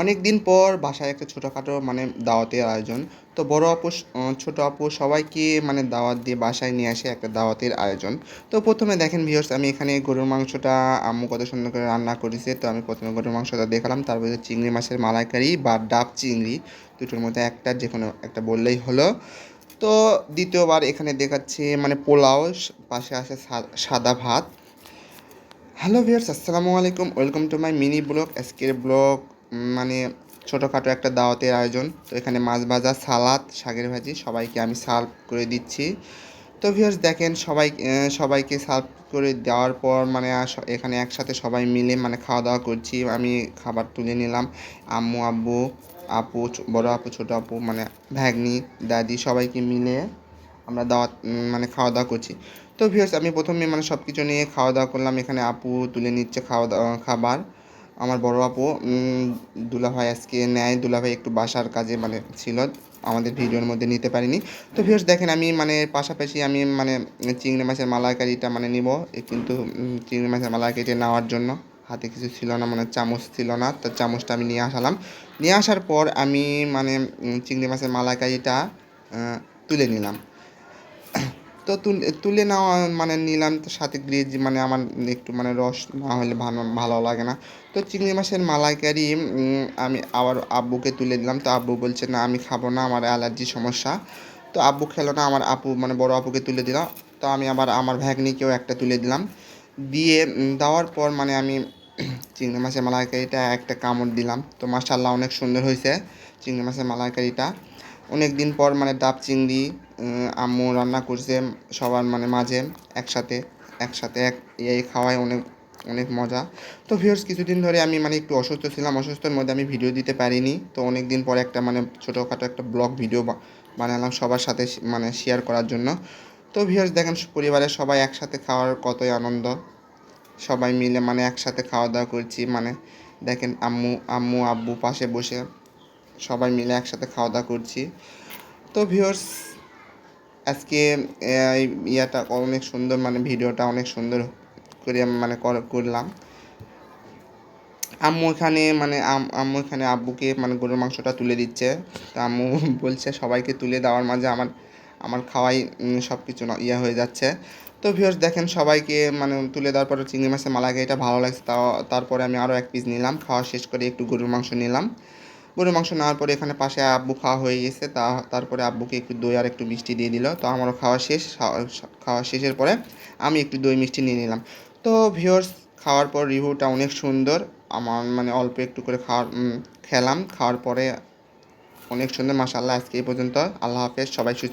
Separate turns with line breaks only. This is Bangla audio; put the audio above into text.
অনেক দিন পর বাসায় একটা ছোটোখাটো মানে দাওয়াতের আয়োজন। তো বড় আপু ছোটো আপু সবাইকে মানে দাওয়াত দিয়ে বাসায় নিয়ে আসে একটা দাওয়াতের আয়োজন। তো প্রথমে দেখেন ভিউয়ার্স, আমি এখানে গরুর মাংসটা আম্মু কত সুন্দর করে রান্না করেছে। তো আমি প্রথমে গরুর মাংসটা দেখলাম, তারপরে চিংড়ি মাছের মালাইকারি বা ডাব চিংড়ি, দুটোর মধ্যে একটা যে কোনো একটা বললেই হলো। তো দ্বিতীয়বার এখানে দেখাচ্ছি মানে পোলাও, পাশে আছে সাদা ভাত। হ্যালো ভিউয়ার্স, আসসালামু আলাইকুম, welcome to my mini blog. আজকের ব্লগ মানে ছোটোখাটো একটা দাওয়াতের আয়োজন। তো এখানে মাছ ভাজা, সালাদ, শাকের ভাজি, সবাইকে আমি সার্ভ করে দিচ্ছি। তো ভিউয়ার্স দেখেন, সবাইকে সার্ভ করে দেওয়ার পর মানে এখানে একসাথে সবাই মিলে মানে খাওয়া দাওয়া করছি। আমি খাবার তুলে নিলাম। আম্মু, আব্বু, আপু, বড় আপু, ছোটো আপু, মানে ভাগ্নি, দাদি, সবাইকে মিলে আমরা দাওয়াত মানে খাওয়া দাওয়া করছি। তো ভিউয়ার্স আমি প্রথমে মানে সব কিছু নিয়ে খাওয়া দাওয়া করলাম। এখানে আপু তুলে নিচ্ছে খাওয়া দাওয়া খাবার। আমার বড় আপু, দুলাভাই আজকে নেয়, দুলাভাই একটু বাসার কাজে মানে ছিল, আমাদের ভিডিওর মধ্যে নিতে পারিনি। তো ভিউয়ার্স দেখেন, আমি মানে পাশাপাশি আমি মানে চিংড়ি মাছের মালাইকারিটা মানে নিব, কিন্তু চিংড়ি মাছের মালাইকারিটা নেওয়ার জন্য হাতে কিছু ছিল না, মানে চামচ ছিল না। তো চামচটা আমি নিয়ে আসলাম। নিয়ে আসার পর আমি মানে চিংড়ি মাছের মালাইকারিটা তুলে নিলাম। তো তুলে নেওয়া মানে নিলাম, তো সাথে গ্রেজি মানে আমার একটু মানে রস না হলে ভালো ভালো লাগে না। তো চিংড়ি মাছের মালাইকারি আমি আবার আব্বুকে তুলে দিলাম। তো আব্বু বলছে না, আমি খাবো না, আমার অ্যালার্জি সমস্যা। তো আব্বু খেলো না, আমার আপু মানে বড় আপুকে তুলে দিলাম। তো আমি আবার আমার ভাগ্নিকেও একটা তুলে দিলাম। দিয়ে দেওয়ার পর মানে আমি চিংড়ি মাছের মালাইকারিটা একটা কামড় দিলাম। তো মাশাআল্লাহ অনেক সুন্দর হয়েছে চিংড়ি মাছের মালাইকারিটা। অনেক দিন পর মানে ডাব চিংড়ি আম্মু রান্না করছে সবার মানে মাঝে একসাথে একসাথে এই খাওয়ায় অনেক অনেক মজা। তো ভিউয়ার্স কিছুদিন ধরে আমি মানে একটু অসুস্থ ছিলাম, অসুস্থর মধ্যে আমি ভিডিও দিতে পারিনি। তো অনেক দিন পর একটা মানে ছোটোখাটো একটা ব্লগ ভিডিও বানালাম সবার সাথে মানে শেয়ার করার জন্য। তো ভিউয়ার্স দেখেন, পরিবারের সবাই একসাথে খাওয়ার কতই আনন্দ। সবাই মিলে মানে একসাথে খাওয়া দাওয়া করছি, মানে দেখেন আম্মু আম্মু আব্বু পাশে বসে সবাই মিলে একসাথে খাওয়া দাওয়া করছি। তো ভিউয়ার্স আজকে এই ইয়াটা অনেক সুন্দর, মানে ভিডিওটা অনেক সুন্দর করে আমি মানে করলাম। আম্মু এখানে মানে আম্মু এখানে আব্বুকে মানে গরুর মাংসটা তুলে দিচ্ছে। তা আম্মু বলছে সবাইকে তুলে দেওয়ার মাঝে আমার আমার খাওয়াই সব কিছু ইয়ে হয়ে যাচ্ছে। তো ভিউয়ার্স দেখেন, সবাইকে মানে তুলে দেওয়ার পরে চিংড়ি মাছের মালাইকারিটা ভালো লাগছে, তারপরে আমি আরও এক পিস নিলাম। খাওয়া শেষ করে একটু গরুর মাংস নিলাম। গরুর মাংস নেওয়ার পরে এখানে পাশে আব্বু খাওয়া হয়ে গেছে। তারপরে আব্বুকে একটু দই আর একটু মিষ্টি দিয়ে দিল। তো আমারও খাওয়া শেষ। খাওয়া শেষের পরে আমি একটু দই মিষ্টি নিয়ে নিলাম। তো ভিউয়ার্স খাওয়ার পর রিভিউটা অনেক সুন্দর। আমার মানে অল্প একটু করে খেলাম, খাওয়ার পরে অনেক সুন্দর, মাশাআল্লাহ। আজকে এই পর্যন্ত, আল্লাহ হাফেজ, সবাই সুস্থ।